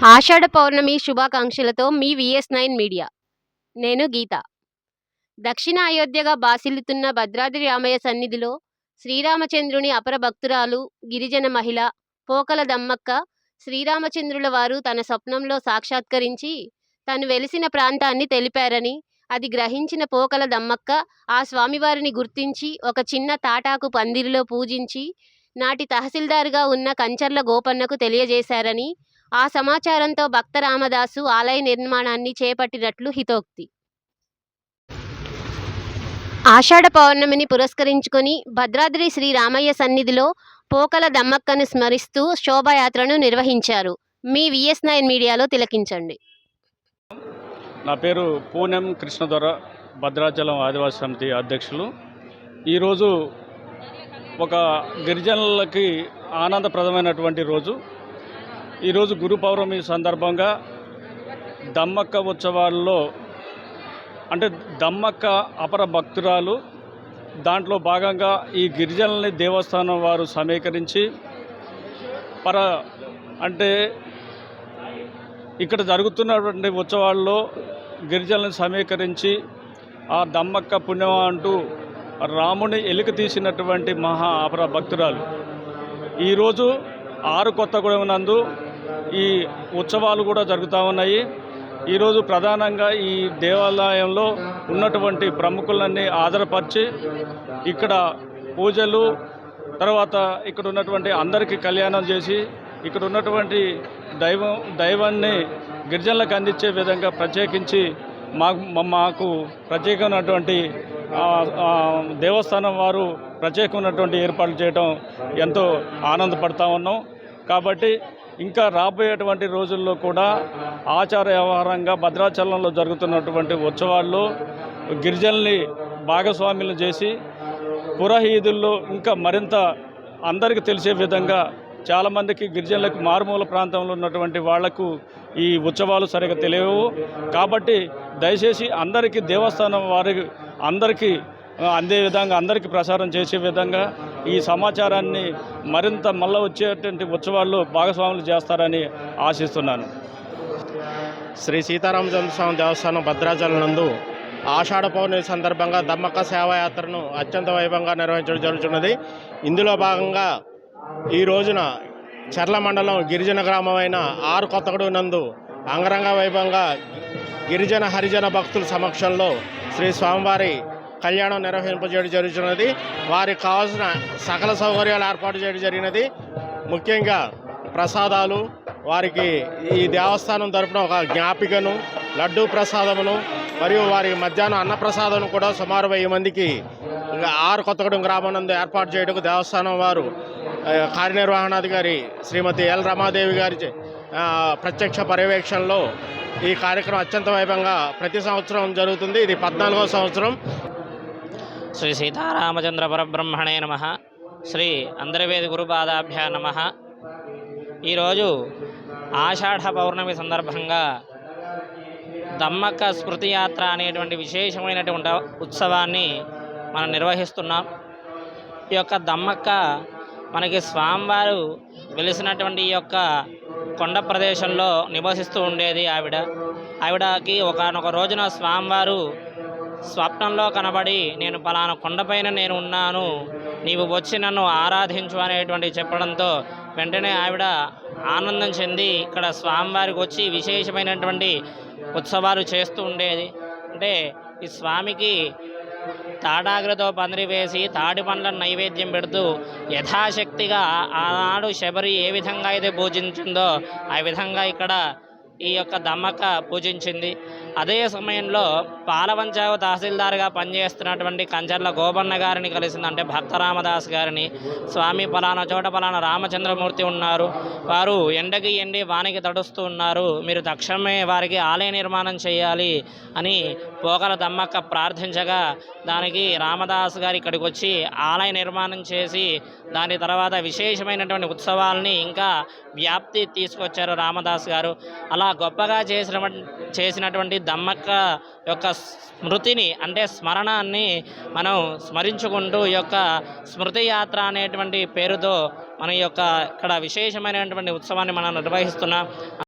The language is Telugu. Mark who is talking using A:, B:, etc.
A: ఆషాఢ పౌర్ణమి శుభాకాంక్షలతో మీ విఎస్9 మీడియా. నేను గీత. దక్షిణ అయోధ్యగా బాసిల్లుతున్న భద్రాద్రి రామయ్య సన్నిధిలో శ్రీరామచంద్రుని అపర భక్తురాలు గిరిజన మహిళ పోకల దమ్మక్క శ్రీరామచంద్రుల వారు తన స్వప్నంలో సాక్షాత్కరించి తను వెలిసిన ప్రాంతాన్ని తెలిపారని, అది గ్రహించిన పోకల దమ్మక్క ఆ స్వామివారిని గుర్తించి ఒక చిన్న తాటాకు పందిరిలో పూజించి నాటి తహసీల్దారుగా ఉన్న కంచర్ల గోపన్నకు తెలియజేశారని, ఆ సమాచారంతో భక్త రామదాసు ఆలయ నిర్మాణాన్ని చేపట్టినట్లు హితోక్తి. ఆషాఢ పౌర్ణమిని పురస్కరించుకొని భద్రాద్రి శ్రీ రామయ్య సన్నిధిలో పోకల దమ్మక్కను స్మరిస్తూ శోభాయాత్రను నిర్వహించారు. మీ విఎస్9 మీడియాలో తిలకించండి.
B: నా పేరు పూనెం కృష్ణదొర, భద్రాచలం ఆదివాసీ సమితి అధ్యక్షులు. ఈరోజు ఒక గిరిజనులకి ఆనందప్రదమైనటువంటి రోజు. ఈరోజు గురు పౌర్ణమి సందర్భంగా దమ్మక్క ఉత్సవాల్లో అంటే దమ్మక్క అపర భక్తురాలు, దాంట్లో భాగంగా ఈ గిరిజనుల్ని దేవస్థానం వారు సమీకరించి అంటే ఇక్కడ జరుగుతున్నటువంటి ఉత్సవాల్లో గిరిజనులను సమీకరించి ఆ దమ్మక్క పుణ్యం అంటూ రాముని ఎలుక తీసినటువంటి మహా అపర భక్తురాలు. ఈరోజు 6 కొత్తగూడెం నందు ఈ ఉత్సవాలు కూడా జరుగుతూ ఉన్నాయి. ఈరోజు ప్రధానంగా ఈ దేవాలయంలో ఉన్నటువంటి ప్రముఖులన్నీ ఆదరపరిచి ఇక్కడ పూజలు, తర్వాత ఇక్కడ ఉన్నటువంటి అందరికీ కళ్యాణం చేసి ఇక్కడ ఉన్నటువంటి దైవాన్ని గిరిజనులకు అందించే విధంగా ప్రత్యేకించి మాకు ప్రత్యేకమైనటువంటి దేవస్థానం వారు ప్రత్యేకమైనటువంటి ఏర్పాట్లు చేయడం ఎంతో ఆనందపడతా ఉన్నాం. కాబట్టి ఇంకా రాబోయేటువంటి రోజుల్లో కూడా ఆచార వ్యవహారంగా భద్రాచలంలో జరుగుతున్నటువంటి ఉత్సవాల్లో గిరిజనుల్ని భాగస్వాములు చేసి పురహీదుల్లో ఇంకా మరింత అందరికీ తెలిసే విధంగా, చాలామందికి గిరిజనులకు మారుమూల ప్రాంతంలో ఉన్నటువంటి వాళ్లకు ఈ ఉత్సవాలు సరిగా తెలియవు. కాబట్టి దయచేసి అందరికీ దేవస్థానం వారి అందరికీ అందే విధంగా, అందరికీ ప్రసారం చేసే విధంగా ఈ సమాచారాన్ని మరింత మళ్ళీ వచ్చేటువంటి ఉత్సవాల్లో భాగస్వాములు చేస్తారని ఆశిస్తున్నాను.
C: శ్రీ సీతారామచంద్ర స్వామి దేవస్థానం భద్రాచలం నందు ఆషాఢ పౌర్ణమి సందర్భంగా దమ్మక్క సేవాయాత్రను అత్యంత వైభవంగా నిర్వహించడం జరుగుతున్నది. ఇందులో భాగంగా ఈ రోజున చర్ల మండలం గిరిజన గ్రామమైన 6 కొత్తగూడెం నందు అంగరంగ వైభవంగా గిరిజన హరిజన భక్తుల సమక్షంలో శ్రీ స్వామివారి కళ్యాణం నిర్వహింపజేయడం జరుగుతున్నది. వారికి కావాల్సిన సకల సౌకర్యాలు ఏర్పాటు చేయడం జరిగినది. ముఖ్యంగా ప్రసాదాలు, వారికి ఈ దేవస్థానం తరపున ఒక జ్ఞాపికను, లడ్డూ ప్రసాదమును మరియు వారి మధ్యాహ్నం అన్నప్రసాదం కూడా సుమారు 1000 మందికి 6 కొత్తగూడెం గ్రామం నందు ఏర్పాటు చేయడం దేవస్థానం వారు కార్యనిర్వహణాధికారి శ్రీమతి ఎల్ రమాదేవి గారి ప్రత్యక్ష పర్యవేక్షణలో ఈ కార్యక్రమం అత్యంత వైభవంగా ప్రతి సంవత్సరం జరుగుతుంది. ఇది 14వ సంవత్సరం.
D: శ్రీ సీతారామచంద్ర పరబ్రహ్మణే నమః. శ్రీ అంతర్వేది గురుపాదాభ్యా నమః. ఈరోజు ఆషాఢ పౌర్ణమి సందర్భంగా దమ్మక్క స్మృతి యాత్ర అనేటువంటి విశేషమైనటువంటి ఉత్సవాన్ని మనం నిర్వహిస్తున్నాం. ఈ యొక్క దమ్మక్క మనకి స్వామివారు వెలిసినటువంటి ఈ యొక్క కొండ ప్రదేశంలో నివసిస్తూ ఉండేది. ఆవిడకి ఒకానొక రోజున స్వామివారు స్వప్నంలో కనబడి, నేను పలానా కొండపైన నేను ఉన్నాను, నీవు వచ్చి నన్ను ఆరాధించు అనేటువంటి చెప్పడంతో వెంటనే ఆవిడ ఆనందం చెంది ఇక్కడ స్వామివారికి వచ్చి విశేషమైనటువంటి ఉత్సవాలు చేస్తూ ఉండేది. అంటే ఈ స్వామికి తాడాగ్రతో పందిరి వేసి తాడి పండ్లను నైవేద్యం పెడుతూ యథాశక్తిగా ఆనాడు శబరి ఏ విధంగా అయితే పూజించిందో ఆ విధంగా ఇక్కడ ఈ యొక్క దమ్మక్క పూజించింది. అదే సమయంలో పాలవంచావు తహసీల్దార్గా పనిచేస్తున్నటువంటి కంచర్ల గోపన్న గారిని కలిసింది. అంటే భక్త రామదాస్ గారిని, స్వామి పలానా చోట పలానా రామచంద్రమూర్తి ఉన్నారు, వారు ఎండకి ఎండి వానికి తడుస్తూ ఉన్నారు, మీరు తక్షణమే వారికి ఆలయ నిర్మాణం చేయాలి అని పోకల దమ్మక్క ప్రార్థించగా దానికి రామదాస్ గారు ఇక్కడికి వచ్చి ఆలయ నిర్మాణం చేసి దాని తర్వాత విశేషమైనటువంటి ఉత్సవాల్ని ఇంకా వ్యాప్తి తీసుకొచ్చారు రామదాస్ గారు. అలా గొప్పగా చేసినటువంటి దమ్మక్క యొక్క స్మృతిని, అంటే స్మరణాన్ని మనం స్మరించుకుంటూ ఈ యొక్క స్మృతి యాత్ర అనేటువంటి పేరుతో మన యొక్క ఇక్కడ విశేషమైనటువంటి ఉత్సవాన్ని మనం నిర్వహిస్తున్నాం.